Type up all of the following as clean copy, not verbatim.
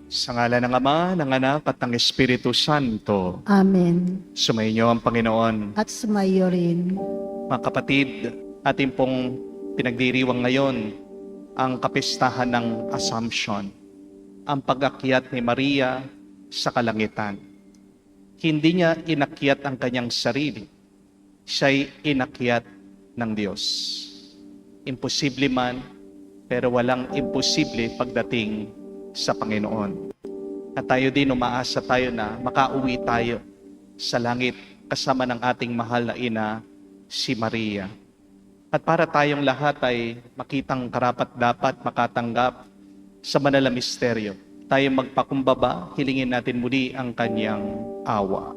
Sa ngalan ng Ama, ng Anak, at ng Espiritu Santo. Amen. Sumainyo ang Panginoon. At sumayo rin. Mga kapatid, ating pong pinagdiriwang ngayon ang kapistahan ng Assumption, ang pag-akyat ni Maria sa kalangitan. Hindi niya inakyat ang kanyang sarili, siya'y inakyat ng Diyos. Imposible man, pero walang imposible pagdating sa Panginoon. At tayo din, umaasa tayo na makauwi tayo sa langit kasama ng ating mahal na ina, si Maria. At para tayong lahat ay makitang karapat-dapat makatanggap sa banal na misteryo, tayo magpakumbaba, hilingin natin muli ang kanyang awa.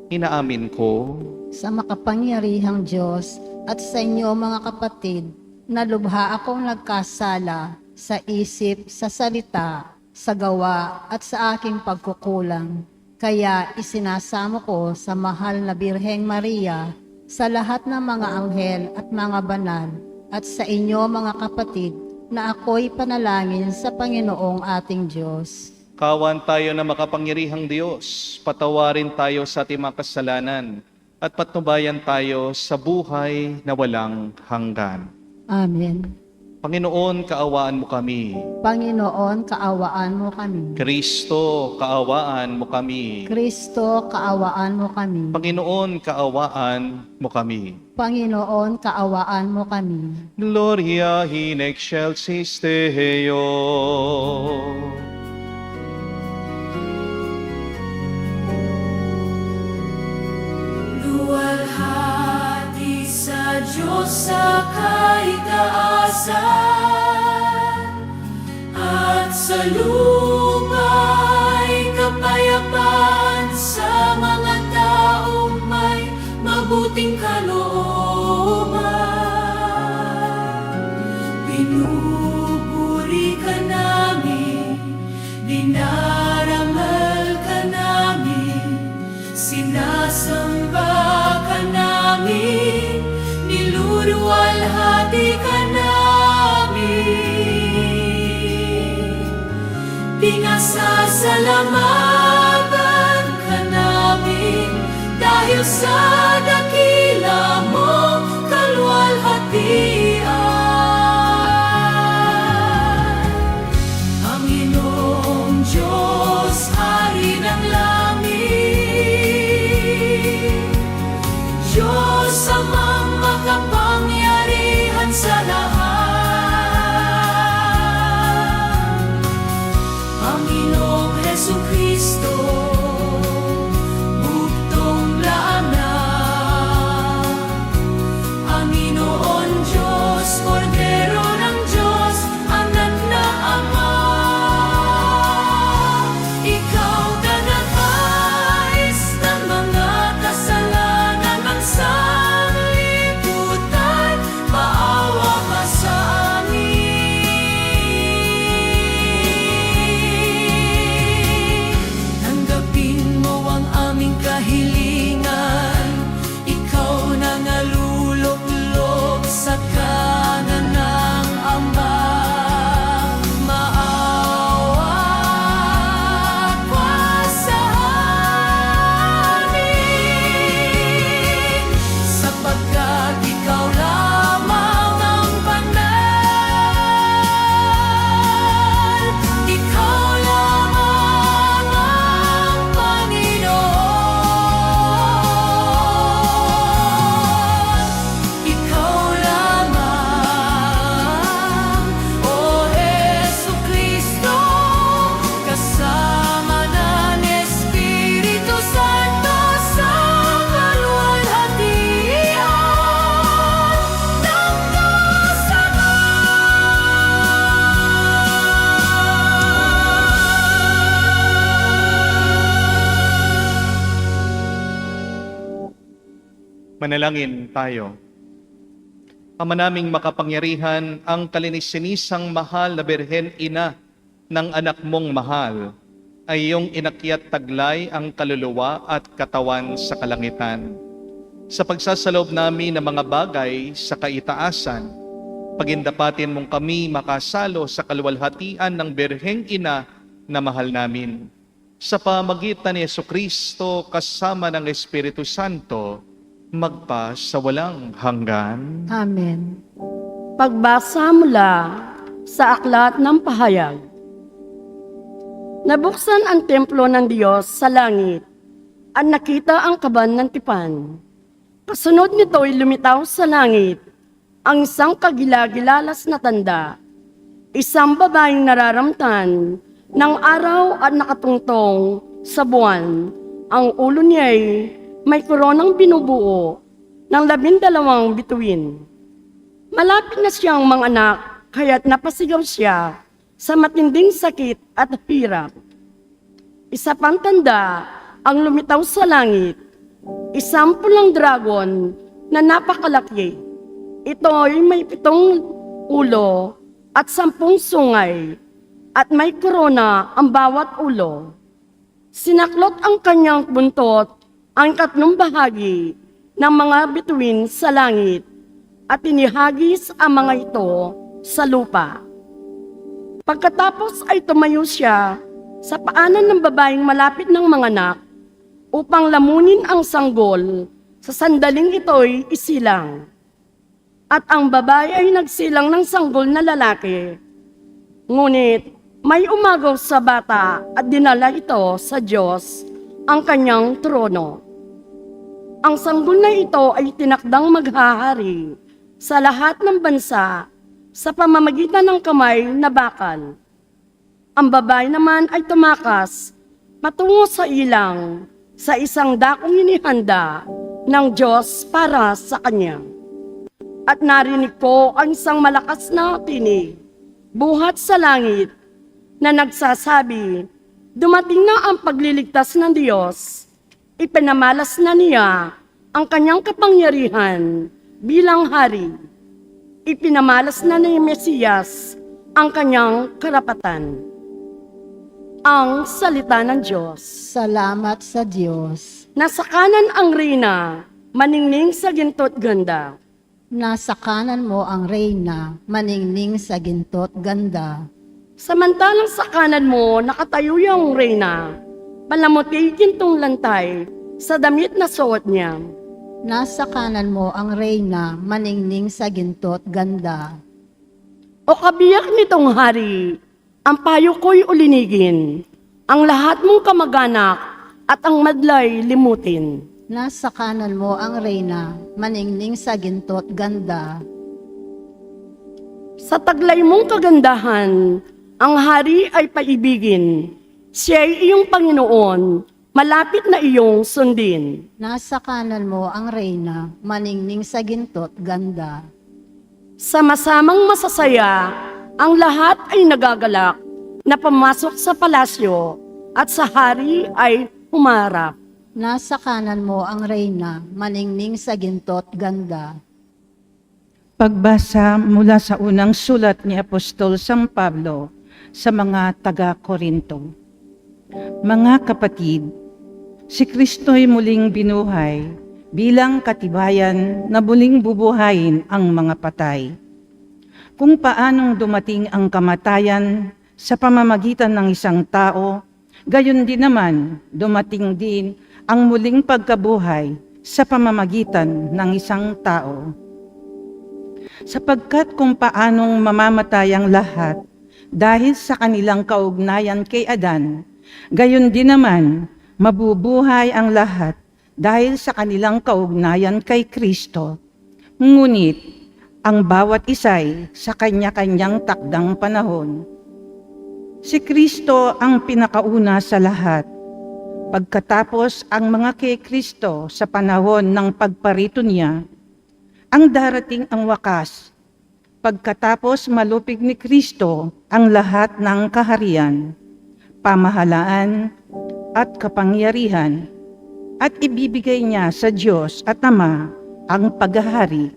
Inaamin ko Sa makapangyarihang Diyos at sa inyo mga kapatid, na lubha akong nagkasala sa isip, sa salita, sa gawa at sa aking pagkukulang. Kaya isinasamo ko sa mahal na Birheng Maria, sa lahat ng mga anghel at mga banal, at sa inyo mga kapatid, na ako'y panalangin sa Panginoong ating Diyos. kawan tayo na makapangyarihang Diyos, patawarin tayo sa ating mga kasalanan, at patnubayan tayo sa buhay na walang hanggan. Amen. Panginoon, kaawaan mo kami. Panginoon, kaawaan mo kami. Kristo, kaawaan mo kami. Kristo, kaawaan mo kami. Panginoon, kaawaan mo kami. Panginoon, kaawaan mo kami. Gloria in excelsis Deo. Luwalhati sa Diyos sa kaitaasan, at sa luma'y kapayapaan sa mga taong may mabuting kalooban. Pinupuri ka namin, dinarangal ka namin, sinasamba ka namin, niluluwalhati ka namin. Pinasasalamatan ka namin dahil sa dakila mong kaluwalhatian. Panginoong Diyos, Hari ng langit, Diyos amang makapangyarihan sa lahat. Panginoong Hesukristo, buktong laanan. Panginoon Diyos, Kordero ng Diyos, anak ng Ama. Ikaw tagapais ng mga kasalanan ng sanglibutan, maawa ka sa amin. Tanggapin mo ang aming kahilingan, ikaw na naluluklok sa kanan ng Ama. Maawa ka sa amin, sapagkat ikaw lamang ang banal, ikaw lamang ang Panginoon, ikaw lamang, O Hesukristo, kasama ng Espiritu Santo sa kaluwalhatian ng Diyos Ama. Manalangin tayo. Ama naming makapangyarihan, ang kalinisanisang mahal na Birhen Ina ng anak mong mahal ay iyong inakyat taglay ang kaluluwa at katawan sa kalangitan. Sa pagsasalob namin ng mga bagay sa kaitaasan, pagindapatin mong kami makasalo sa kaluwalhatian ng Birheng Ina na mahal namin, sa pamagitan ni Jesucristo kasama ng Espiritu Santo, magpa sa walang hanggan. Amen. Pagbasa mula sa Aklat ng Pahayag. Nabuksan ang templo ng Diyos sa langit at nakita ang kaban ng tipan. Kasunod nito'y lumitaw sa langit ang isang kagilagilalas na tanda, isang babaeng nararamtan ng araw at nakatungtong sa buwan. Ang ulo niya'y may koronang binubuo ng 12 bituin. Malapit na siyang manganak, kaya't napasigaw siya sa matinding sakit at hirap. Isa pang tanda ang lumitaw sa langit, isang pulang dragon na napakalaki. Ito'y may 7 ulo at 10 sungay, at may korona ang bawat ulo. Sinaklot ang kanyang buntot ang 3 bahagi ng mga bituin sa langit at inihagis ang mga ito sa lupa. Pagkatapos ay tumayo siya sa paanan ng babaeng malapit ng manganak upang lamunin ang sanggol sa sandaling ito'y isilang. At ang babae ay nagsilang ng sanggol na lalaki. Ngunit may umagaw sa bata at dinala ito sa Diyos, ang kanyang trono. Ang sanggol na ito ay tinakdang maghahari sa lahat ng bansa sa pamamagitan ng kamay na bakal. Ang babae naman ay tumakas patungo sa ilang sa isang dakong inihanda ng Diyos para sa kanya. At narinig ko ang isang malakas na tinig buhat sa langit na nagsasabi, dumating na ang pagliligtas ng Diyos. Ipinamalas na niya ang kanyang kapangyarihan bilang hari. Ipinamalas na ni Mesiyas ang kanyang karapatan. Ang salita ng Diyos. Salamat sa Diyos. Nasa kanan ang reyna, maningning sa ginto't ganda. Nasa kanan mo ang reyna, maningning sa ginto't ganda. Samantalang sa kanan mo nakatayo yung reyna, palamuti gintong lantay sa damit na suot niya. Nasa kanan mo ang reyna, maningning sa ginto't ganda. O kabiyak nitong hari, ang payo ko'y ulinigin, ang lahat mong kamag-anak at ang madlay limutin. Nasa kanan mo ang reyna, maningning sa ginto't ganda. Sa taglay mong kagandahan, ang hari ay paibigin. Siya'y iyong Panginoon, malapit na iyong sundin. Nasa kanan mo ang reyna, maningning sa ginto't ganda. Sa masamang masasaya, ang lahat ay nagagalak na pumasok sa palasyo at sa hari ay humarap. Nasa kanan mo ang reyna, maningning sa ginto't ganda. Pagbasa mula sa unang sulat ni Apostol San Pablo sa mga taga-Korinto. Mga kapatid, si Kristo'y muling binuhay bilang katibayan na muling bubuhayin ang mga patay. Kung paanong dumating ang kamatayan sa pamamagitan ng isang tao, gayon din naman dumating din ang muling pagkabuhay sa pamamagitan ng isang tao. Sapagkat kung paanong mamamatay ang lahat dahil sa kanilang kaugnayan kay Adan, gayon din naman mabubuhay ang lahat dahil sa kanilang kaugnayan kay Kristo. Ngunit ang bawat isa'y sa kanya-kanyang takdang panahon. Si Kristo ang pinakauna sa lahat. Pagkatapos ang mga kay Kristo sa panahon ng pagparito niya, ang darating ang wakas. Pagkatapos malupig ni Kristo ang lahat ng kaharian, pamahalaan at kapangyarihan, at ibibigay niya sa Diyos at Ama ang paghahari.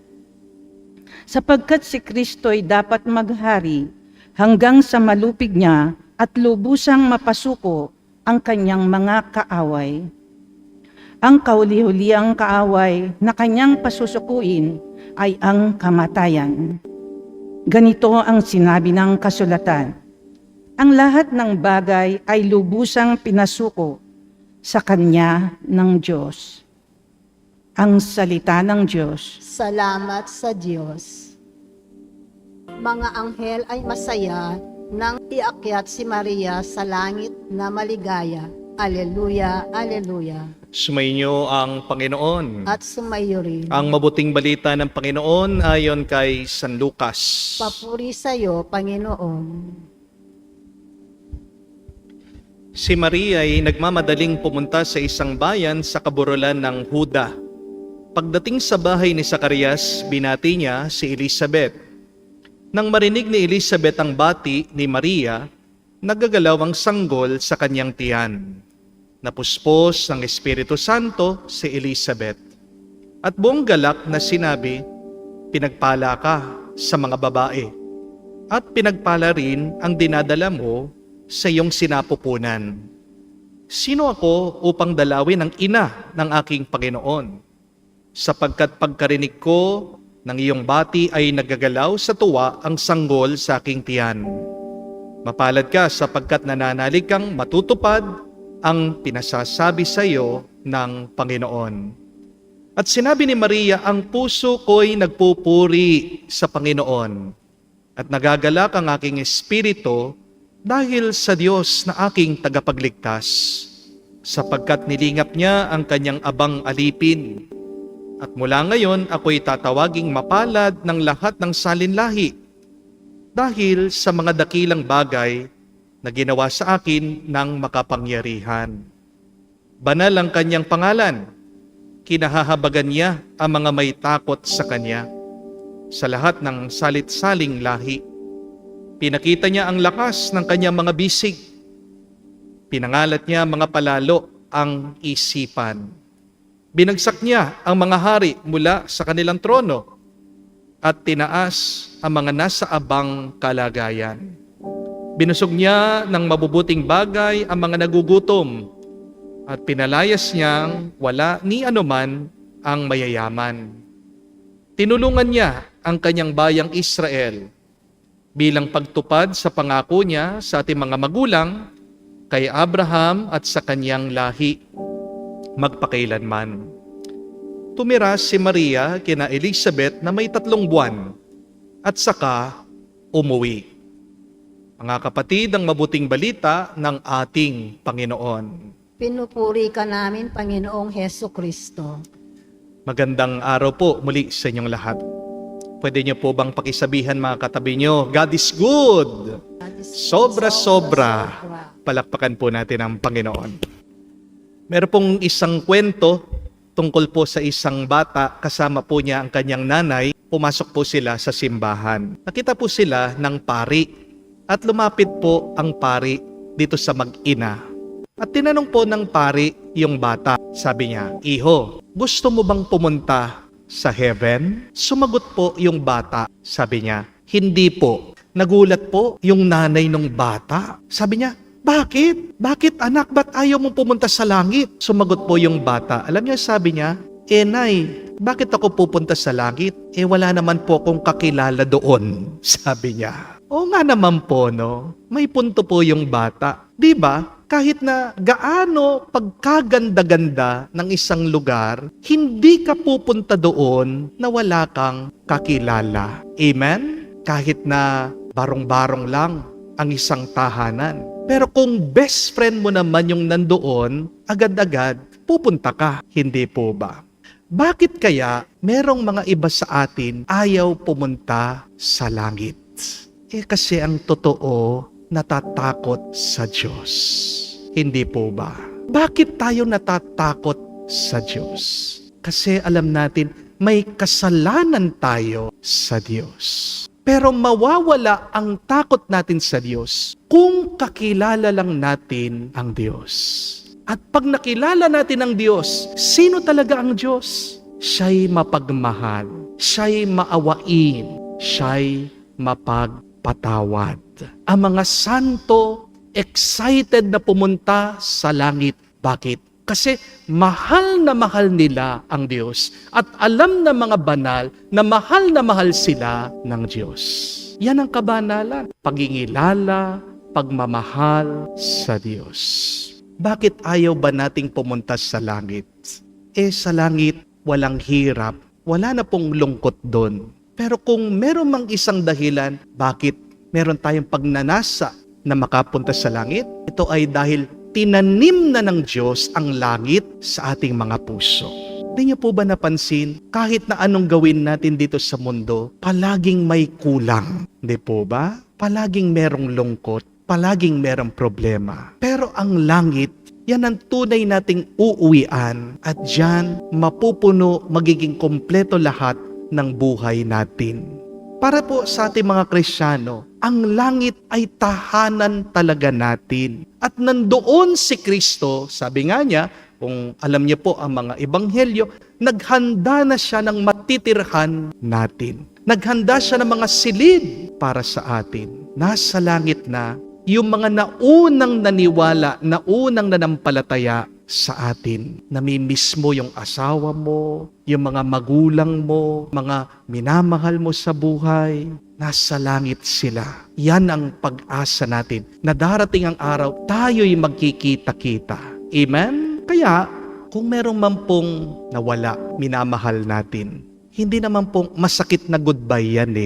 Sapagkat si Kristo'y dapat maghari hanggang sa malupig niya at lubusang mapasuko ang kanyang mga kaaway. Ang kauli-huliang kaaway na kanyang pasusukuin ay ang kamatayan. Ganito ang sinabi ng kasulatan, Ang lahat ng bagay ay lubusang pinasuko sa Kanya ng Diyos. Ang salita ng Diyos. Salamat sa Diyos. Mga anghel ay masaya nang iakyat si Maria sa langit na maligaya. Aleluya, aleluya. Sumainyo ang Panginoon. At sumayo rin. Ang mabuting balita ng Panginoon ayon kay San Lucas. Papuri sa iyo, Panginoon. Si Maria ay nagmamadaling pumunta sa isang bayan sa kaburulan ng Huda. Pagdating sa bahay ni Zacarias, binati niya si Elizabeth. Nang marinig ni Elizabeth ang bati ni Maria, nagagalaw ang sanggol sa kanyang tiyan. Napuspos ng Espiritu Santo si Elizabeth. At buong galak na sinabi, pinagpala ka sa mga babae, at pinagpala rin ang dinadala mo sa iyong sinapupunan. Sino ako upang dalawin ang ina ng aking Panginoon? Sapagkat pagkarinig ko ng iyong bati ay nagagalaw sa tuwa ang sanggol sa aking tiyan. Mapalad ka sapagkat nananalig kang matutupad ang pinasasabi sa iyo ng Panginoon. At sinabi ni Maria, ang puso ko'y nagpupuri sa Panginoon at nagagalak ang aking espiritu dahil sa Diyos na aking tagapagligtas, sapagkat nilingap niya ang kanyang abang alipin. At mula ngayon ako'y tatawaging mapalad ng lahat ng salinlahi dahil sa mga dakilang bagay na ginawa sa akin ng makapangyarihan. Banal ang kanyang pangalan, kinahahabagan niya ang mga may takot sa kanya sa lahat ng salit-saling lahi. Pinakita niya ang lakas ng kanyang mga bisig. Pinangalat niya mga palalo ang isipan. Binagsak niya ang mga hari mula sa kanilang trono at tinaas ang mga nasa abang kalagayan. Binusog niya ng mabubuting bagay ang mga nagugutom at pinalayas niyang wala ni anuman ang mayayaman. Tinulungan niya ang kanyang bayang Israel bilang pagtupad sa pangako niya sa ating mga magulang, kay Abraham at sa kanyang lahi, magpakailanman. Tumira si Maria kina Elizabeth na may 3 buwan at saka umuwi. Mga kapatid, ang mabuting balita ng ating Panginoon. Pinupuri ka namin, Panginoong Heso Kristo. Magandang araw po muli sa inyong lahat. Pwede niyo po bang pakisabihan mga katabi niyo, God is good! Sobra-sobra. Palakpakan po natin ang Panginoon. Meron pong isang kwento tungkol po sa isang bata, kasama po niya ang kanyang nanay. Pumasok po sila sa simbahan. Nakita po sila ng pari at lumapit po ang pari dito sa mag-ina. At tinanong po ng pari yung bata. Sabi niya, "Iho, gusto mo bang pumunta sa heaven?" Sumagot po yung bata. Sabi niya, "Hindi po." Nagulat po yung nanay ng bata. Sabi niya, "Bakit? Bakit anak? Ba't ayaw mong pumunta sa langit?" Sumagot po yung bata. Alam niya, sabi niya, "Nay, bakit ako pupunta sa langit? Wala naman po akong kakilala doon." Sabi niya. Oo nga naman po, no? May punto po yung bata. Di ba? Kahit na gaano pagkaganda-ganda ng isang lugar, hindi ka pupunta doon na wala kang kakilala. Amen? Kahit na barong-barong lang ang isang tahanan. Pero kung best friend mo naman yung nandoon, agad-agad pupunta ka. Hindi po ba? Bakit kaya merong mga iba sa atin ayaw pumunta sa langit? Kasi ang totoo, natatakot sa Diyos. Hindi po ba? Bakit tayo natatakot sa Diyos? Kasi alam natin, may kasalanan tayo sa Diyos. Pero mawawala ang takot natin sa Diyos kung kakilala lang natin ang Diyos. At pag nakilala natin ang Diyos, sino talaga ang Diyos? Siya'y mapagmahal, siya'y maawain, siya'y mapagpatawad. Ang mga santo, excited na pumunta sa langit. Bakit? Kasi mahal na mahal nila ang Diyos at alam ng mga banal na mahal sila ng Diyos. Yan ang kabanalan. Pagingilala, pagmamahal sa Diyos. Bakit ayaw ba nating pumunta sa langit? Sa langit, walang hirap, wala na pong lungkot doon. Pero kung meron mang isang dahilan, bakit meron tayong pagnanasa na makapunta sa langit? Ito ay dahil tinanim na ng Diyos ang langit sa ating mga puso. Hindi niyo po ba napansin, kahit na anong gawin natin dito sa mundo, palaging may kulang. Hindi po ba? Palaging merong lungkot, palaging merong problema. Pero ang langit, yan ang tunay nating uuwian at diyan mapupuno, magiging kompleto lahat ng buhay natin. Para po sa ating mga Kristiyano, ang langit ay tahanan talaga natin. At nandoon si Kristo, sabi nga niya, kung alam niyo po ang mga ebanghelyo, naghanda na siya ng matitirhan natin. Naghanda siya ng mga silid para sa atin. Nasa langit na yung mga naunang naniwala, naunang nanampalataya sa atin. Namimiss mo yung asawa mo, yung mga magulang mo, mga minamahal mo sa buhay. Nasa langit sila. Yan ang pag-asa natin na darating ang araw, tayo'y magkikita-kita. Amen? Kaya, kung meron man pong nawala, minamahal natin, hindi naman pong masakit na goodbye yan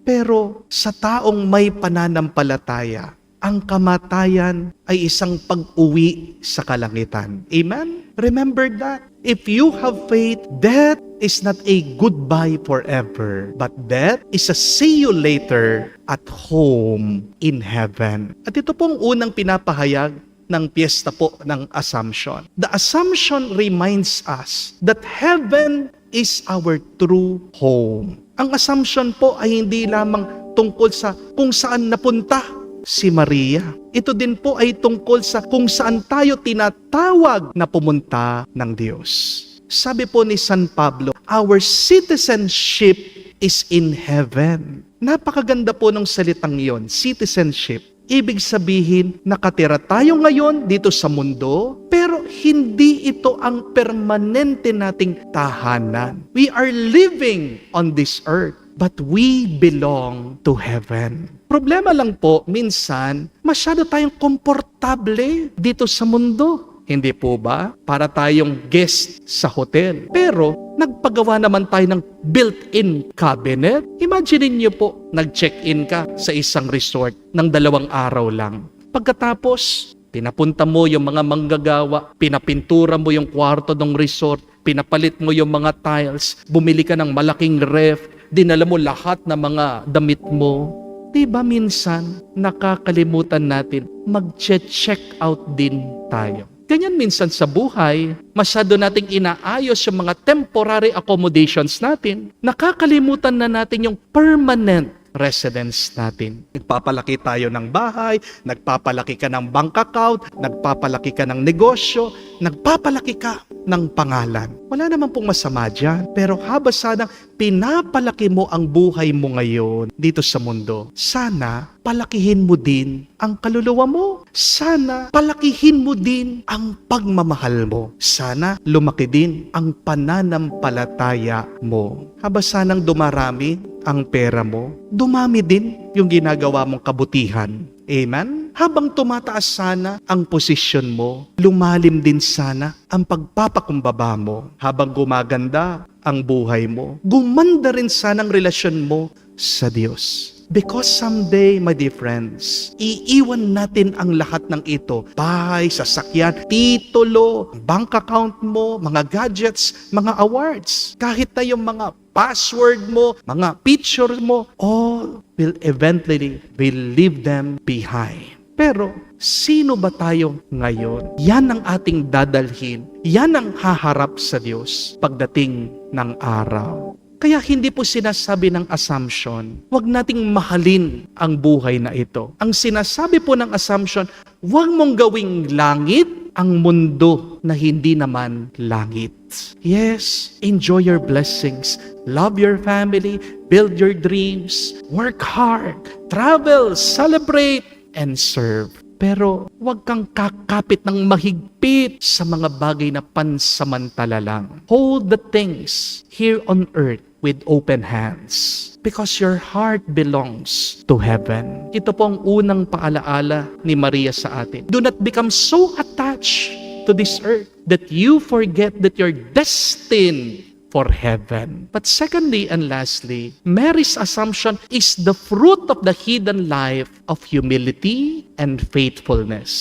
Pero sa taong may pananampalataya, ang kamatayan ay isang pag-uwi sa kalangitan. Amen? Remember that. If you have faith, death is not a goodbye forever, but death is a see you later at home in heaven. At ito pong unang pinapahayag ng piyesta po ng Assumption. The Assumption reminds us that heaven is our true home. Ang Assumption po ay hindi lamang tungkol sa kung saan napunta si Maria. Ito din po ay tungkol sa kung saan tayo tinatawag na pumunta ng Diyos. Sabi po ni San Pablo, our citizenship is in heaven. Napakaganda po ng salitang yon, citizenship. Ibig sabihin, nakatira tayo ngayon dito sa mundo, pero hindi ito ang permanente nating tahanan. We are living on this earth, but we belong to heaven. Problema lang po, minsan, masyado tayong komportable dito sa mundo. Hindi po ba? Para tayong guest sa hotel. Pero, nagpagawa naman tayo ng built-in cabinet. Imagine niyo po, nag-check-in ka sa isang resort ng 2 araw lang. Pagkatapos, pinapunta mo yung mga manggagawa, pinapintura mo yung kwarto ng resort, pinapalit mo yung mga tiles, bumili ka ng malaking ref, dinala mo lahat ng mga damit mo. Diba minsan, nakakalimutan natin, mag-check out din tayo. Ganyan minsan sa buhay, masyado nating inaayos yung mga temporary accommodations natin. Nakakalimutan na natin yung permanent residence natin. Nagpapalaki tayo ng bahay, nagpapalaki ka ng bank account, nagpapalaki ka ng negosyo, nagpapalaki ka ng pangalan. Wala naman pong masama dyan. Pero haba sanang pinapalaki mo ang buhay mo ngayon dito sa mundo, sana palakihin mo din ang kaluluwa mo. Sana palakihin mo din ang pagmamahal mo. Sana lumaki din ang pananampalataya mo. Haba sanang dumarami ang pera mo, dumami din yung ginagawa mong kabutihan. Amen? Habang tumataas sana ang posisyon mo, lumalim din sana ang pagpapakumbaba mo. Habang gumaganda ang buhay mo, gumanda rin sana ang relasyon mo sa Diyos. Because someday, my dear friends, iiwan natin ang lahat ng ito. Bahay, sasakyan, titulo, bank account mo, mga gadgets, mga awards. Kahit na yung mga password mo, mga picture mo, all will eventually leave them behind. Pero, sino ba tayo ngayon? Yan ang ating dadalhin. Yan ang haharap sa Diyos pagdating ng araw. Kaya hindi po sinasabi ng Assumption, huwag nating mahalin ang buhay na ito. Ang sinasabi po ng Assumption, huwag mong gawing langit ang mundo na hindi naman langit. Yes, enjoy your blessings, love your family, build your dreams, work hard, travel, celebrate, and serve. Pero huwag kang kakapit ng mahigpit sa mga bagay na pansamantala lang. Hold the things here on earth with open hands because your heart belongs to heaven. Ito po ang unang paalaala ni Maria sa atin. Do not become so attached to this earth that you forget that you're destined for heaven. But secondly and lastly, Mary's assumption is the fruit of the hidden life of humility and faithfulness.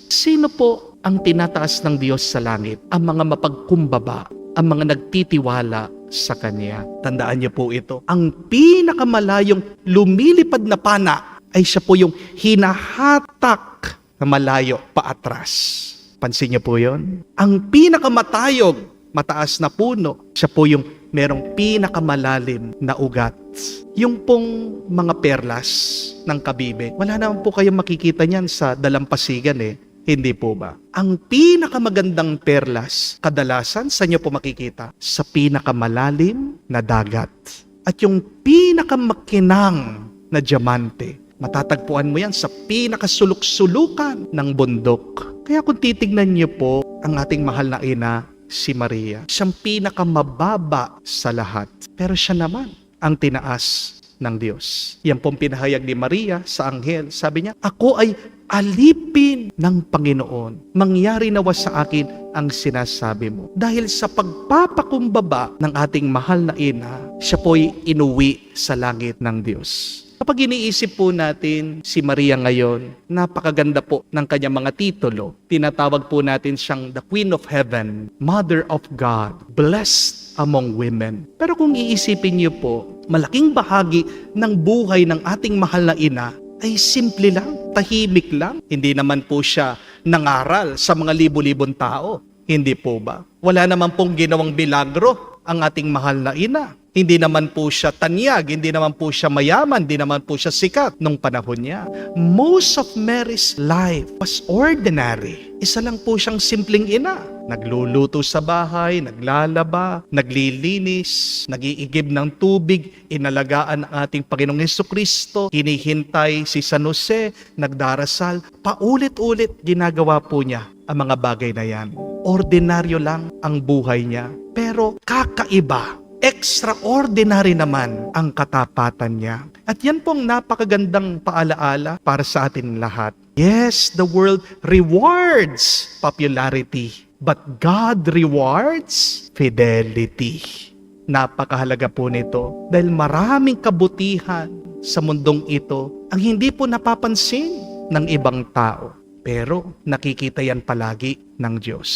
Sino po ang tinataas ng Diyos sa langit? Ang mga mapagkumbaba, ang mga nagtitiwala sa Kanya. Tandaan niyo po ito. Ang pinakamalayong lumilipad na pana ay siya po yung hinahatak na malayo paatras. Pansin niyo po yun? Ang pinakamatayog mataas na puno, siya po yung merong pinakamalalim na ugat. Yung pong mga perlas ng kabibe, wala naman po kayong makikita niyan sa dalampasigan Hindi po ba? Ang pinakamagandang perlas, kadalasan, sa inyo po makikita? Sa pinakamalalim na dagat. At yung pinakamakinang na diamante, matatagpuan mo yan sa pinakasulok-sulukan ng bundok. Kaya kung titignan niyo po ang ating mahal na ina, si Maria, siyang pinakamababa sa lahat. Pero siya naman ang tinaas ng Diyos. Yan pong pinahayag ni Maria sa anghel. Sabi niya, ako ay alipin ng Panginoon. Mangyari nawa sa akin ang sinasabi mo. Dahil sa pagpapakumbaba ng ating mahal na ina, siya po'y inuwi sa langit ng Diyos. Kapag iniisip po natin si Maria ngayon, napakaganda po ng kanyang mga titulo. Tinatawag po natin siyang the Queen of Heaven, Mother of God, blessed among women. Pero kung iisipin niyo po, malaking bahagi ng buhay ng ating mahal na ina ay simple lang, tahimik lang. Hindi naman po siya nangaral sa mga libo-libong tao. Hindi po ba? Wala naman pong ginawang milagro ang ating mahal na ina. Hindi naman po siya tanyag, hindi naman po siya mayaman, hindi naman po siya sikat nung panahon niya. Most of Mary's life was ordinary. Isa lang po siyang simpleng ina. Nagluluto sa bahay, naglalaba, naglilinis, nag-iigib ng tubig, inalagaan ang ating Panginoong Hesukristo, hinihintay si San Jose, nagdarasal. Paulit-ulit ginagawa po niya ang mga bagay na yan. Ordinaryo lang ang buhay niya, pero kakaiba. Extraordinary naman ang katapatan niya. At yan pong napakagandang paalaala para sa atin lahat. Yes, the world rewards popularity, but God rewards fidelity. Napakahalaga po nito dahil maraming kabutihan sa mundong ito ang hindi po napapansin ng ibang tao. Pero nakikita yan palagi ng Diyos.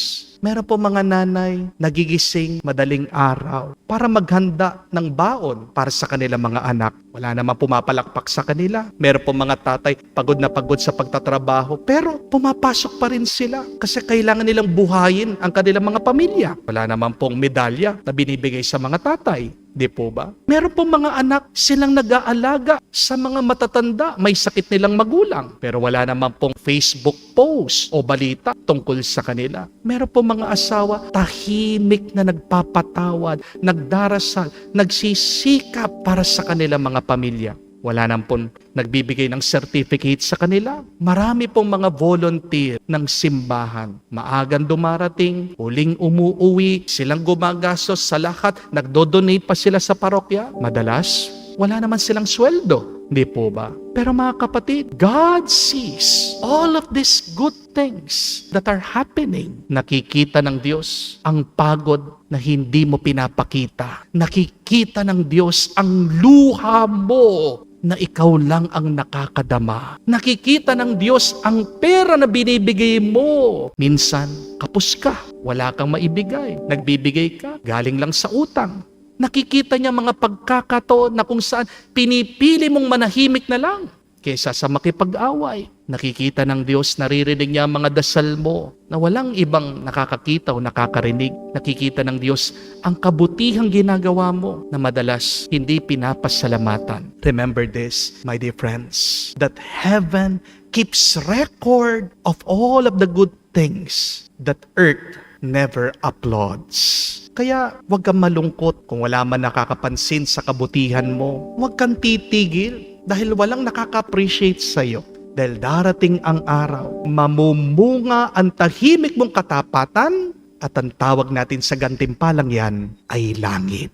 Meron po mga nanay nagigising madaling araw para maghanda ng baon para sa kanilang mga anak. Wala namang pumapalakpak sa kanila. Meron po mga tatay pagod na pagod sa pagtatrabaho pero pumapasok pa rin sila kasi kailangan nilang buhayin ang kanilang mga pamilya. Wala naman pong medalya na binibigay sa mga tatay. Di po ba? Meron pong mga anak silang nag-aalaga sa mga matatanda, may sakit nilang magulang. Pero wala naman pong Facebook post o balita tungkol sa kanila. Meron pong mga asawa tahimik na nagpapatawad, nagdarasal, nagsisikap para sa kanilang mga pamilya. Wala naman pong nagbibigay ng certificate sa kanila. Marami pong mga volunteer ng simbahan. Maagang dumarating, huling umuuwi, silang gumagastos sa lahat, nagdo-donate pa sila sa parokya. Madalas, wala naman silang sweldo. Hindi po ba? Pero mga kapatid, God sees all of these good things that are happening. Nakikita ng Diyos ang pagod na hindi mo pinapakita. Nakikita ng Diyos ang luha mo na ikaw lang ang nakakadama. Nakikita ng Diyos ang pera na binibigay mo. Minsan, kapos ka, wala kang maibigay. Nagbibigay ka, galing lang sa utang. Nakikita niya mga pagkakataon na kung saan pinipili mong manahimik na lang kaysa sa makipag-away. Nakikita ng Diyos, naririnig niya ang mga dasal mo na walang ibang nakakakita o nakakarinig. Nakikita ng Diyos ang kabutihang ginagawa mo na madalas hindi pinapasalamatan. Remember this, my dear friends, that heaven keeps record of all of the good things that earth never applauds. Kaya huwag kang malungkot kung wala man nakakapansin sa kabutihan mo. Huwag kang titigil dahil walang nakaka-appreciate sa'yo. Dahil darating ang araw, mamumunga ang tahimik mong katapatan at ang tawag natin sa gantimpalang yan ay langit.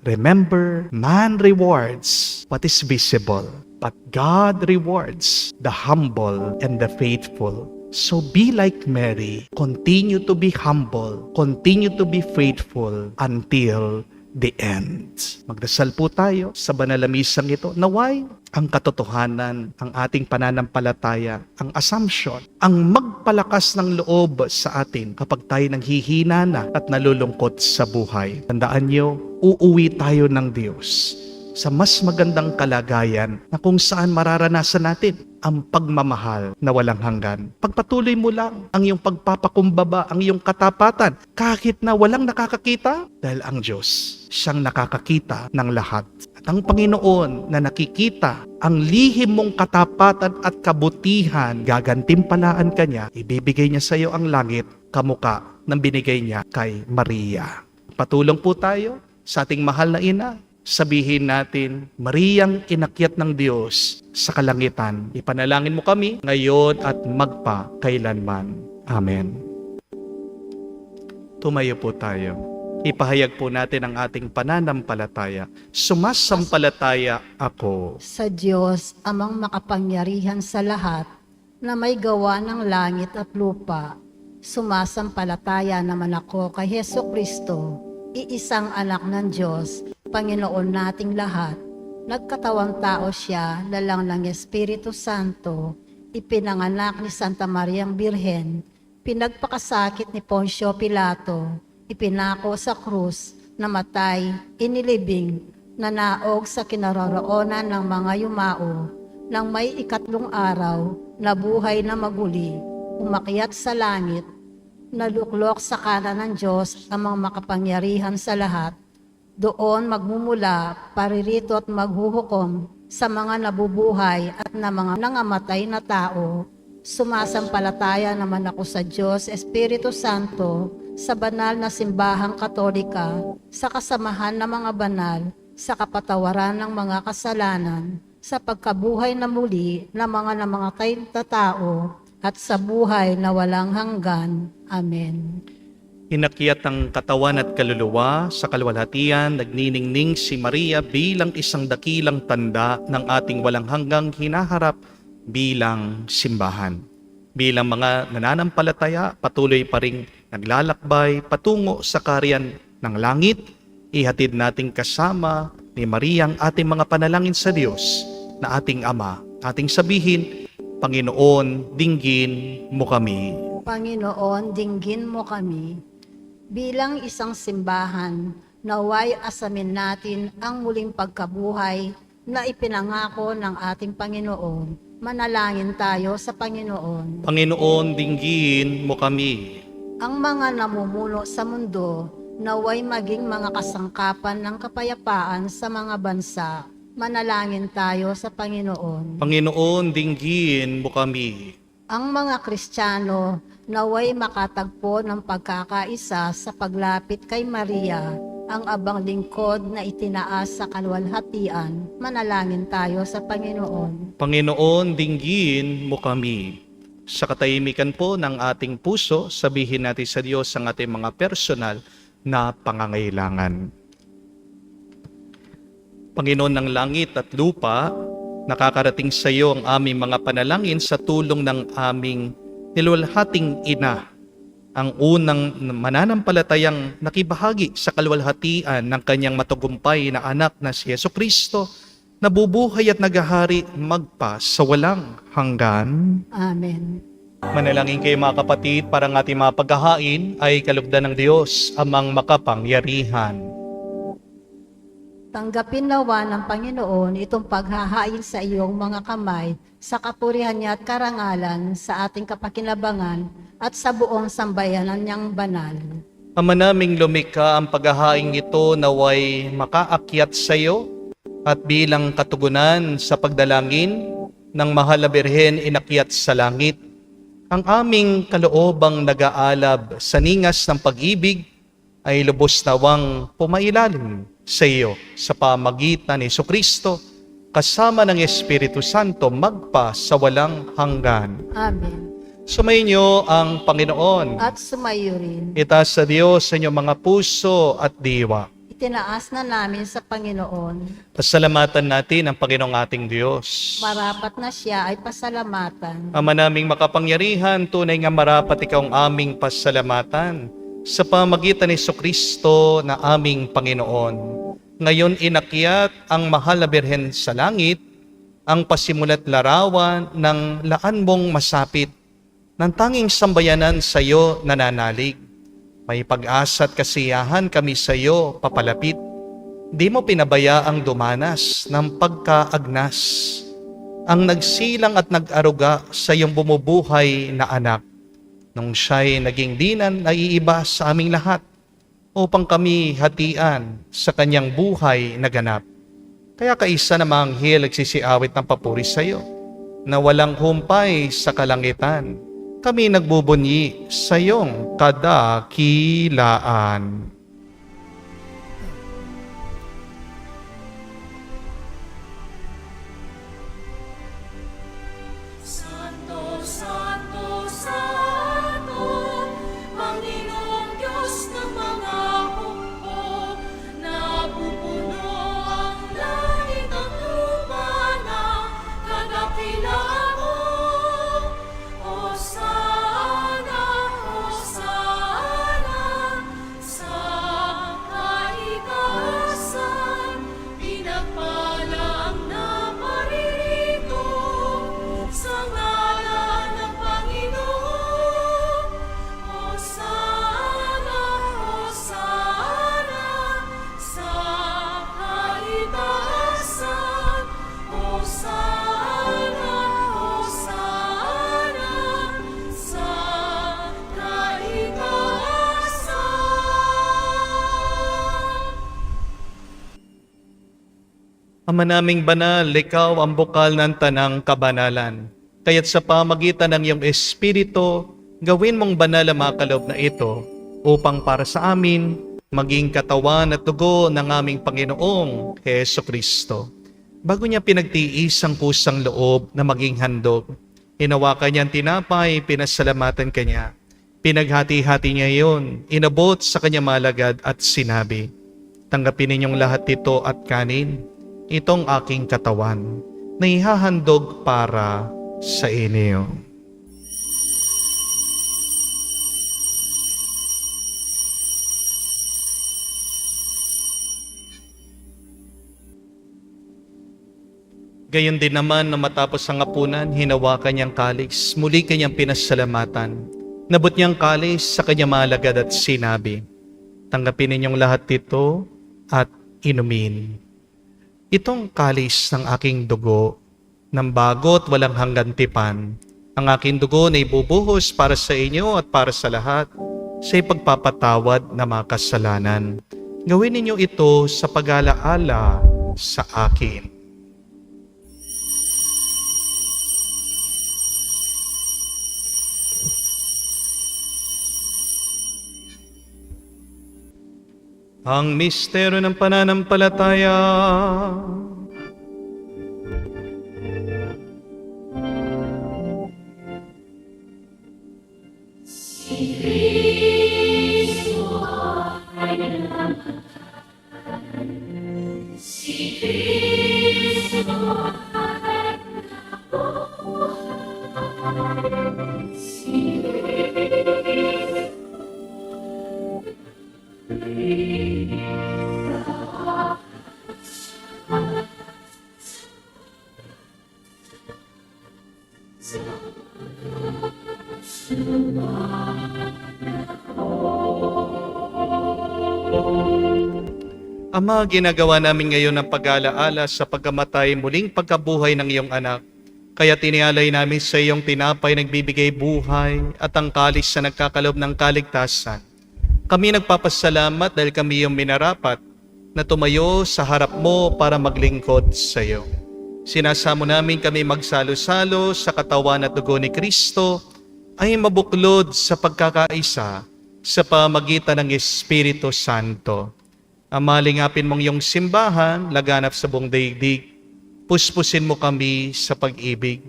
Remember, man rewards what is visible, but God rewards the humble and the faithful. So be like Mary, continue to be humble, continue to be faithful until the end. Magdasal po tayo sa banal na misang ito. Naway, ang katotohanan, ang ating pananampalataya, ang assumption, ang magpalakas ng loob sa atin kapag tayo nanghihina na at nalulungkot sa buhay. Tandaan nyo, uuwi tayo ng Diyos sa mas magandang kalagayan na kung saan mararanasan natin ang pagmamahal na walang hanggan. Pagpatuloy mo lang ang iyong pagpapakumbaba, ang iyong katapatan, kahit na walang nakakakita, dahil ang Diyos, siyang nakakakita ng lahat. At ang Panginoon na nakikita ang lihim mong katapatan at kabutihan, gagantimpalaan ka niya, ibibigay niya sa iyo ang langit, kamuka ng binigay niya kay Maria. Patulong po tayo sa ating mahal na ina. Sabihin natin, Mariyang inakyat ng Diyos sa kalangitan. Ipanalangin mo kami ngayon at magpa-kailanman. Amen. Tumayo po tayo. Ipahayag po natin ang ating pananampalataya. Sumasampalataya ako Sa Diyos, amang makapangyarihan sa lahat, na may gawa ng langit at lupa. Sumasampalataya naman ako kay Hesukristo, iisang anak ng Diyos, Panginoon nating lahat. Nagkatawang tao siya, lalang ng Espiritu Santo, ipinanganak ni Santa Mariang Birhen, pinagpakasakit ni Poncio Pilato, ipinako sa krus, namatay, inilibing, nanaog sa kinaroroonan ng mga yumao, nang may ikatlong araw, nabuhay na maguli, umakyat sa langit, naluklok sa kanan ng Diyos amang makapangyarihan sa lahat. Doon magmumula, paririto at maghuhukom sa mga nabubuhay at na mga nangamatay na tao. Sumasampalataya naman ako sa Diyos, Espiritu Santo, sa banal na simbahang katolika, sa kasamahan ng mga banal, sa kapatawaran ng mga kasalanan, sa pagkabuhay na muli ng mga namatay na tao, at sa buhay na walang hanggan. Amen. Inakyat ang katawan at kaluluwa sa kaluwalhatian, nagniningning si Maria bilang isang dakilang tanda ng ating walang hanggang hinaharap bilang simbahan. Bilang mga nananampalataya, patuloy pa ring naglalakbay patungo sa kaharian ng langit, ihatid nating kasama ni Maria ang ating mga panalangin sa Diyos na ating Ama. Ating sabihin, Panginoon, dinggin mo kami. Panginoon, dinggin mo kami. Bilang isang simbahan, naway asamin natin ang muling pagkabuhay na ipinangako ng ating Panginoon. Manalangin tayo sa Panginoon. Panginoon, dinggin mo kami. Ang mga namumuno sa mundo, naway maging mga kasangkapan ng kapayapaan sa mga bansa. Manalangin tayo sa Panginoon. Panginoon, dinggin mo kami. Ang mga Kristiyano, naway makatagpo ng pagkakaisa sa paglapit kay Maria, ang abang lingkod na itinaas sa kaluwalhatian. Manalangin tayo sa Panginoon. Panginoon, dinggin mo kami. Sa katahimikan po ng ating puso, sabihin natin sa Diyos ang ating mga personal na pangangailangan. Panginoon ng langit at lupa, nakakarating sa iyo ang aming mga panalangin sa tulong ng aming niluwalhating ina, ang unang mananampalatayang nakibahagi sa kaluwalhatian ng kanyang matagumpay na anak na si Hesukristo, nabubuhay at naghahari magpa sa walang hanggan. Amen. Manalangin kayo mga kapatid para ang ating mga paghahain ay kalugdan ng Diyos amang makapangyarihan. Tanggapin nawa ng Panginoon itong paghahain sa iyong mga kamay sa kapurihan niya at karangalan sa ating kapakinabangan at sa buong sambayanan niyang banal. Ama naming lumikha, ang paghahain ito naway makaakyat sa iyo at bilang katugunan sa pagdalangin ng Mahal na Birhen inakyat sa langit, ang aming kaloobang nag-aalab sa ningas ng pag-ibig ay lubos nawang pumailalim sa iyo sa pamagitan ni Hesukristo kasama ng Espiritu Santo magpa sa walang hanggan. Amen. Sumainyo ang Panginoon. At sumayo rin. Itaas sa Diyos sa inyong mga puso at diwa. Itinaas na namin sa Panginoon. Pasalamatan natin ang Panginoong ating Diyos. Marapat na siya ay pasalamatan. Ama naming makapangyarihan, tunay nga marapat ikaw ang aming pasalamatan sa pamagitan ni Jesucristo na aming Panginoon. Ngayon inakyat ang mahal na Birhen sa langit, ang pasimulat larawan ng laan mong masapit, ng tanging sambayanan sa iyo nananalig. May pag-asa at kasiyahan kami sa iyo papalapit. Di mo pinabayaang dumanas ng pagkaagnas, ang nagsilang at nag-aruga sa iyong bumubuhay na anak. Nung siya'y naging dinan, naiiba sa aming lahat, upang kami hatian sa kanyang buhay na ganap. Kaya kaisa na mga anghel nagsisiawit ng papuri sa iyo, na walang humpay sa kalangitan. Kami nagbubunyi sa iyong kadakilaan. Santo, Santo, Santo, Panginoong Diyos ng mga hukbo, napupuno ang langit at lupa ng kadakilaan mo. Hosana, Hosana, sa kaitaasan, pinagpala ang naparirito sa ngalan ng Panginoon. Hosana, Hosana, sa kaitaasan. Hosana, Hosana, sa kaitaasan. Ama naming banal, ikaw ang bukal ng tanang kabanalan. Kaya't sa pamagitan ng iyong Espiritu, gawin mong banal ang mga kaloob na ito upang para sa amin maging katawan at dugo ng aming Panginoong Heso Kristo. Bago niya pinagtiis ang pusang loob na maging handog, hinawakan niya ang tinapay, pinasalamatan kanya. Pinaghati-hati niya iyon, inabot sa kanya malagad at sinabi, "Tanggapin ninyong lahat ito at kanin. Itong aking katawan na ihahandog para sa inyo." Gayon din naman na matapos ang hapunan, hinawakan niyang kalis, muli kanyang pinasalamatan. Nabot niyang kalis sa kanyang malagad at sinabi, "Tanggapin ninyong lahat ito at inumin. Itong kalis ng aking dugo, ng bago at walang hanggan tipan. Ang aking dugo na ibubuhos para sa inyo at para sa lahat sa ipagpapatawad na mga kasalanan. Gawin ninyo ito sa pag-alaala sa akin." Ang misteryo ng pananampalataya. Ama, ginagawa namin ngayon ang pag-alaala sa pagkamatay muling pagkabuhay ng iyong anak. Kaya tinialay namin sa iyong tinapay nagbibigay buhay at ang kalis na nagkakalob ng kaligtasan. Kami nagpapasalamat dahil kami iyong minarapat na tumayo sa harap mo para maglingkod sa iyo. Sinasamo namin kami magsalo-salo sa katawan at dugo ni Kristo ay mabuklod sa pagkakaisa sa pamagitan ng Espiritu Santo. Ama, lingapin mong iyong simbahan, laganap sa buong daigdig. puspusin mo kami sa pag-ibig.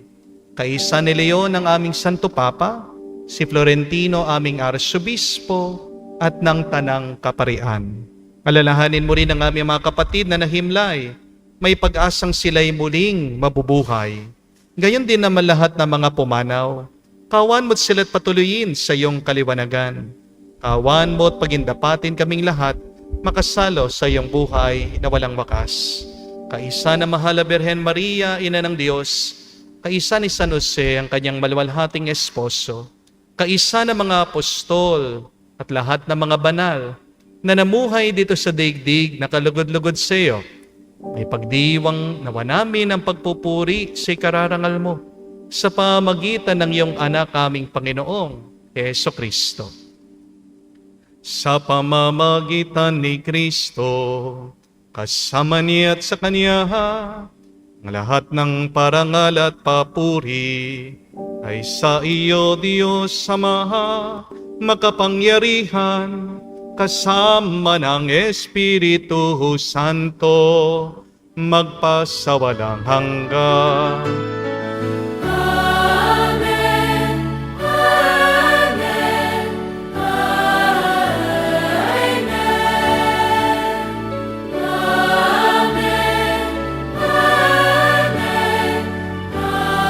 Kaisa ni Leon ang aming Santo Papa, si Florentino aming Arsobispo, at ng Tanang Kaparian. Alalahanin mo rin ang aming mga kapatid na nahimlay, may pag-asang sila'y muling mabubuhay. Gayon din naman lahat ng mga pumanaw. Kawan mo't sila't patuloyin sa iyong kaliwanagan. Kawan mo't pagindapatin kaming lahat, makasalo sa iyong buhay na walang wakas. Kaisa na mahal na Birhen Maria, Ina ng Diyos, kaisa ni San Jose ang kanyang maluwalhating esposo, kaisa na mga apostol at lahat ng mga banal na namuhay dito sa daigdig na kalugod-lugod sa iyo, may pagdiwang nawa namin ang pagpupuri sa ikararangal mo sa pamagitan ng iyong anak aming Panginoong Heso Kristo. Sa pamamagitan ni Kristo, kasama niya at sa Kanya, ang lahat ng parangal at papuri ay sa iyo, Diyos Ama, makapangyarihan, kasama ng Espiritu Santo, magpasawalang hanggan. Amen. Amen. Amen. Amen.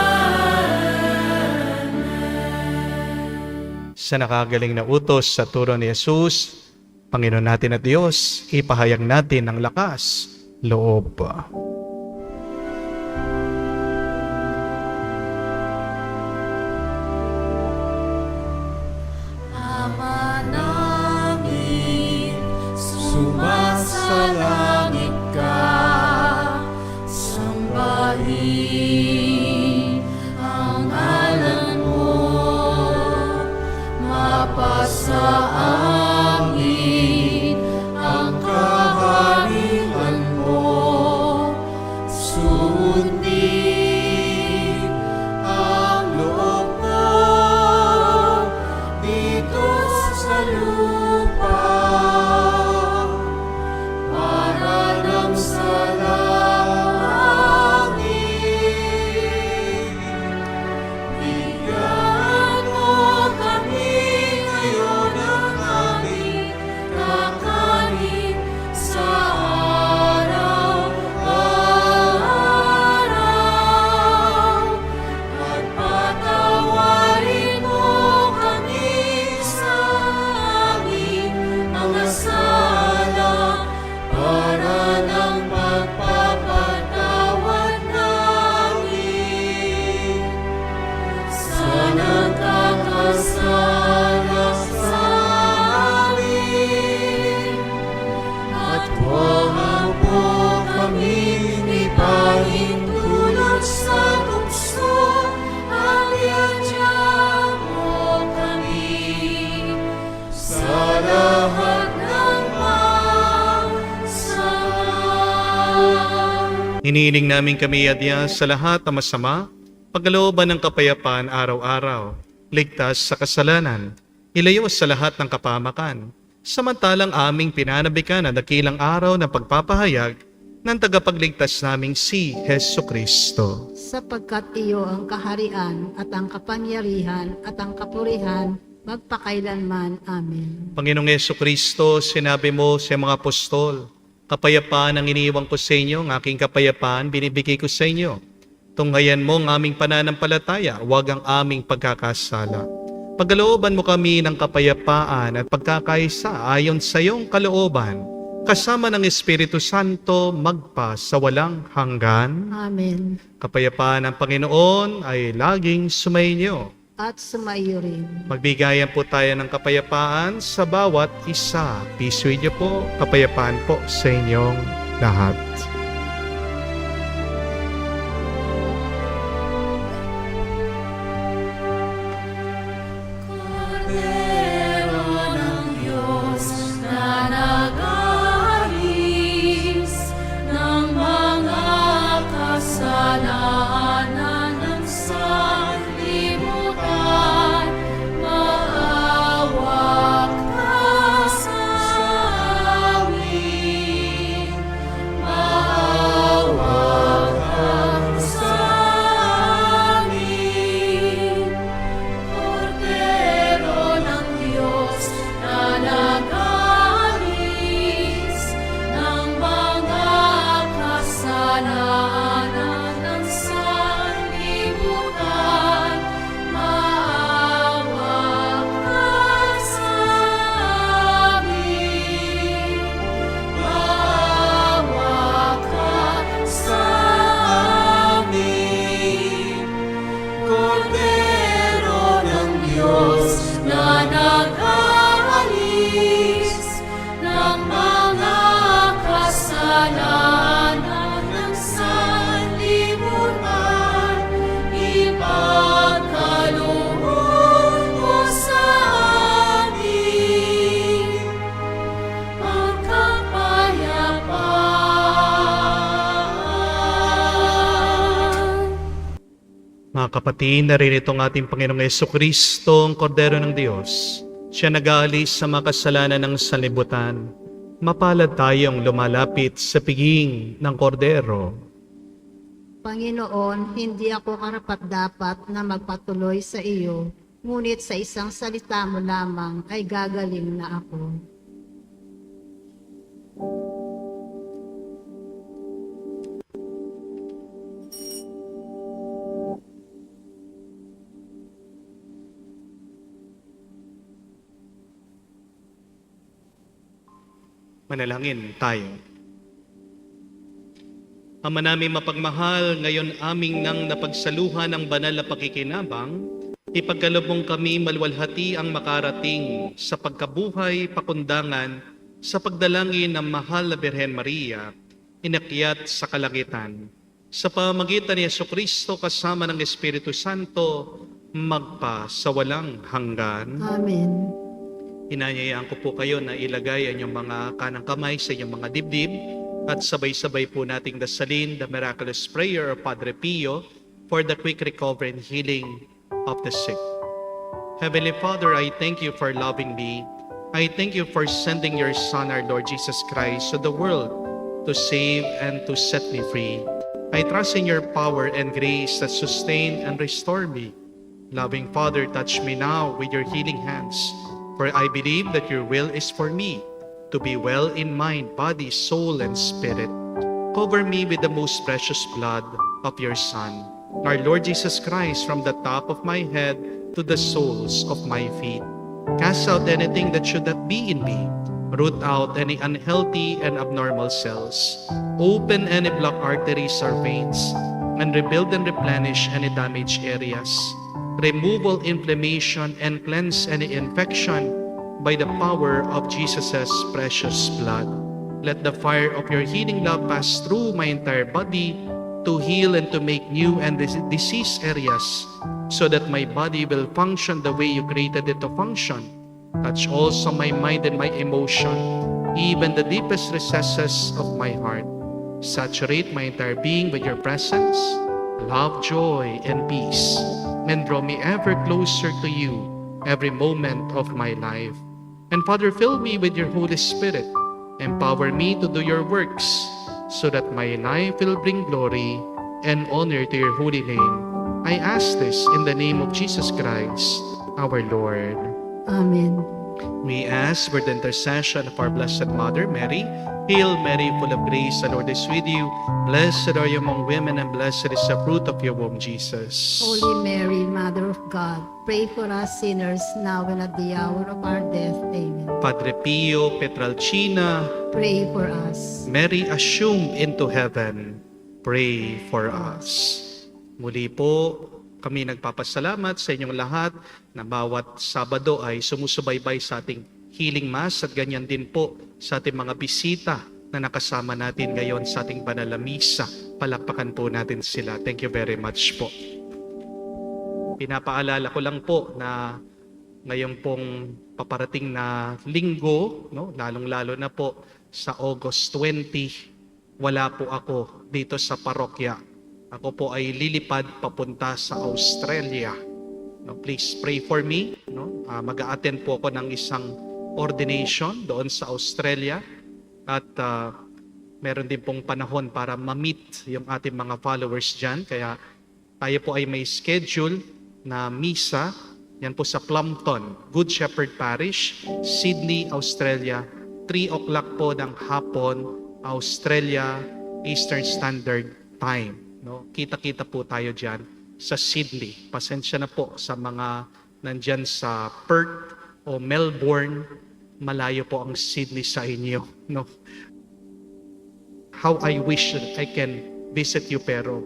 Sa nakagaling na utos sa turo ni Jesus, Panginoon natin at Diyos, ipahayag natin ang lakas, loob. Ama namin, sumasalangit ka, sambahin ang ngalan mo, mapasa amin ang kaharian mo, sundin ang loob mo dito sa lupa para nang sa langit. Bigyan mo kami ngayon ng aming kakanin sa araw-araw, at patawarin mo kami sa aming mga sala para ng pagpapatawad namin sa nagkakasala sa amin. At huwag mo kami ipahintulot sa tukso, at iadya mo kami sa lahat ng masama. Hinihiling namin kami adya sa lahat ng masama, pagkalooban ng kapayapaan araw-araw, ligtas sa kasalanan, ilayo sa lahat ng kapamakan, samantalang aming pinanabikan ang dakilang araw ng pagpapahayag ng tagapagligtas naming si Heso Kristo. Sapagkat iyo ang kaharian at ang kapangyarihan at ang kapurihan magpakailanman. Amen. Panginoong Heso Kristo, sinabi mo sa mga apostol, kapayapaan ang iniiwan ko sa inyo, ang aking kapayapaan binibigay ko sa inyo. Tunghayan mo ang aming pananampalataya, huwag ang aming pagkakasala. Pagkalooban mo kami ng kapayapaan at pagkakaisa ayon sa iyong kalooban, kasama ng Espiritu Santo magpa sa walang hanggan. Amen. Kapayapaan ng Panginoon ay laging sumainyo. At sumaiyo rin. Magbigayan po tayo ng kapayapaan sa bawat isa. Peace with you po. Kapayapaan po sa inyong lahat. Kordero ng Diyos na nag-aalis ng mga kasalanan ng sanlibutan, maawa ka sa amin. Mga kapatid, naririto ang ating Panginoong Jesucristo, ang Kordero ng Diyos. Siya nag-aalis sa mga kasalanan ng sanlibutan. Mapalad tayong lumalapit sa piging ng Kordero. Panginoon, hindi ako karapat-dapat na magpatuloy sa iyo, ngunit sa isang salita mo lamang ay gagaling na ako. Manalangin tayo. Ama namin mapagmahal, ngayon aming nang napagsaluhan ng banal na pakikinabang, ipagkaloob mong kami maluwalhati ang makarating sa pagkabuhay, pakundangan, sa pagdalangin ng mahal na Birhen Maria, inakyat sa kalangitan. Sa pamagitan ni Jesucristo kasama ng Espiritu Santo, magpa sa walang hanggan. Amen. Inanyayaan ko po kayo na ilagay ang inyong mga kanang kamay sa inyong mga dibdib at sabay-sabay po nating dasalin the miraculous prayer of Padre Pio for the quick recovery and healing of the sick. Heavenly Father, I thank you for loving me. I thank you for sending your Son, our Lord Jesus Christ, to the world to save and to set me free. I trust in your power and grace that sustain and restore me. Loving Father, touch me now with your healing hands. For I believe that your will is for me to be well in mind, body, soul, and spirit. Cover me with the most precious blood of your Son, our Lord Jesus Christ, from the top of my head to the soles of my feet. Cast out anything that should not be in me. Root out any unhealthy and abnormal cells. Open any blocked arteries or veins, and rebuild and replenish any damaged areas. Remove all inflammation and cleanse any infection by the power of Jesus' precious blood. Let the fire of your healing love pass through my entire body to heal and to make new and diseased areas so that my body will function the way you created it to function. Touch also my mind and my emotion, even the deepest recesses of my heart. Saturate my entire being with your presence, love, joy, and peace, and draw me ever closer to you every moment of my life. And Father, fill me with your Holy Spirit. Empower me to do your works so that my life will bring glory and honor to your holy name. I ask this in the name of Jesus Christ, our Lord. Amen. We ask for the intercession of our Blessed Mother Mary. Hail Mary, full of grace, the Lord is with you. Blessed are you among women, and blessed is the fruit of your womb, Jesus. Holy Mary, Mother of God, pray for us sinners now and at the hour of our death. Amen. Padre Pio Petralcina, Pray for us. Mary assumed into heaven, pray for us. Muli po, kami nagpapasalamat sa inyong lahat na bawat Sabado ay sumusubaybay sa ating healing mass at ganyan din po sa ating mga bisita na nakasama natin ngayon sa ating banal na misa. Palakpakan po natin sila. Thank you very much po. Pinapaalala ko lang po na ngayon pong paparating na linggo, no, lalong-lalo na po sa August 20, wala po ako dito sa parokya. Ako po ay lilipad papunta sa Australia. No, please pray for me. No? Mag-a-attend po ako ng isang ordination doon sa Australia at meron din pong panahon para ma-meet yung ating mga followers dyan. Kaya tayo po ay may schedule na misa. Yan po sa Plumpton, Good Shepherd Parish, Sydney, Australia. 3 o'clock po ng hapon, Australia Eastern Standard Time. No? Kita-kita po tayo dyan sa Sydney. Pasensya na po sa mga nandyan sa Perth o Melbourne. Malayo po ang Sydney sa inyo. No? How I wish that I can visit you, pero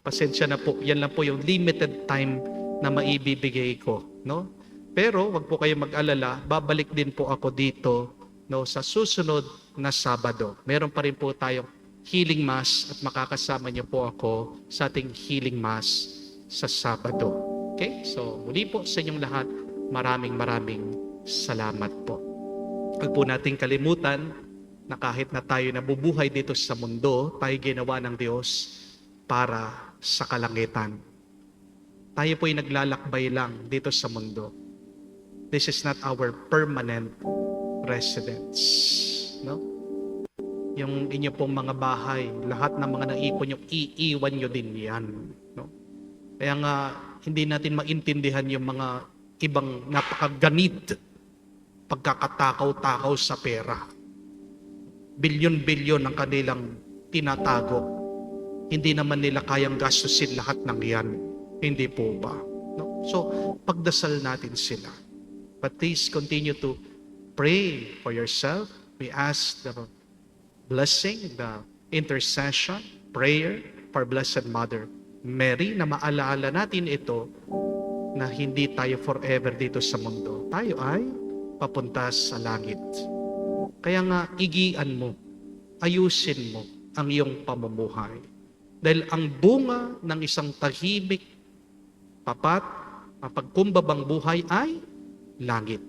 pasensya na po. Yan lang po yung limited time na maibibigay ko. No? Pero wag po kayo mag-alala, babalik din po ako dito, no, sa susunod na Sabado. Meron pa rin po tayong healing mass at makakasama niyo po ako sa ating healing mass sa Sabado. Okay? So, muli po sa inyong lahat, maraming salamat po. Huwag po nating kalimutan na kahit na tayo nabubuhay dito sa mundo, tayo ginawa ng Diyos para sa kalangitan. Tayo po ay naglalakbay lang dito sa mundo. This is not our permanent residence. No? Yung inyo pong mga bahay, lahat ng mga naipon nyo, iiwan nyo din yan. No? Kaya nga, hindi natin maintindihan yung mga ibang napakaganit pagkakatakaw-takaw sa pera. Bilyon-bilyon ang kanilang tinatago. Hindi naman nila kayang gastusin lahat ng yan. Hindi po ba? No? So, pagdasal natin sila. But please continue to pray for yourself. We ask the blessing, the intercession, prayer for Blessed Mother Mary, na maalaala natin ito, na hindi tayo forever dito sa mundo. Tayo ay papunta sa langit. Kaya nga, igian mo, ayusin mo ang iyong pamumuhay. Dahil ang bunga ng isang tahimik, tapat, mapagkumbabang buhay ay langit.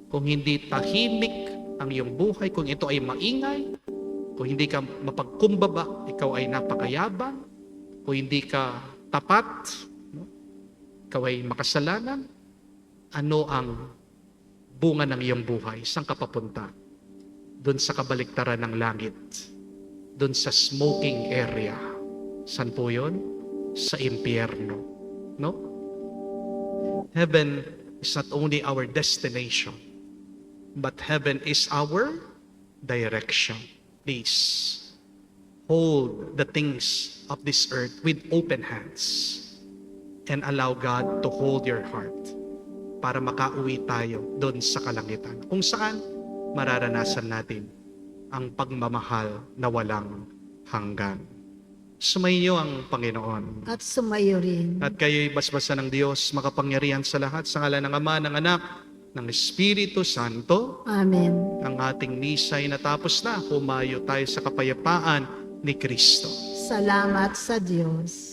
Kung hindi tahimik ang iyong buhay, kung ito ay maingay, kung hindi ka mapagkumbaba, ikaw ay napakayabang, kung hindi ka tapat, no? Ikaw ay makasalanan, ano ang bunga ng iyong buhay? Saan ka papunta? Doon sa kabaliktaran ng langit. Doon sa smoking area. Saan po yun? Sa impyerno. No? Heaven is not only our destination, but heaven is our direction. Please, hold the things of this earth with open hands and allow God to hold your heart para makauwi tayo doon sa kalangitan. Kung saan mararanasan natin ang pagmamahal na walang hanggan. Sumainyo ang Panginoon. At sumayo rin. At kayo'y basbasan ng Diyos, makapangyarihan sa lahat, sa ngalan ng Ama, ng Anak, ng Espiritu Santo. Amen. Ang ating misa ay natapos na. Humayo tayo sa kapayapaan ni Kristo. Salamat sa Diyos.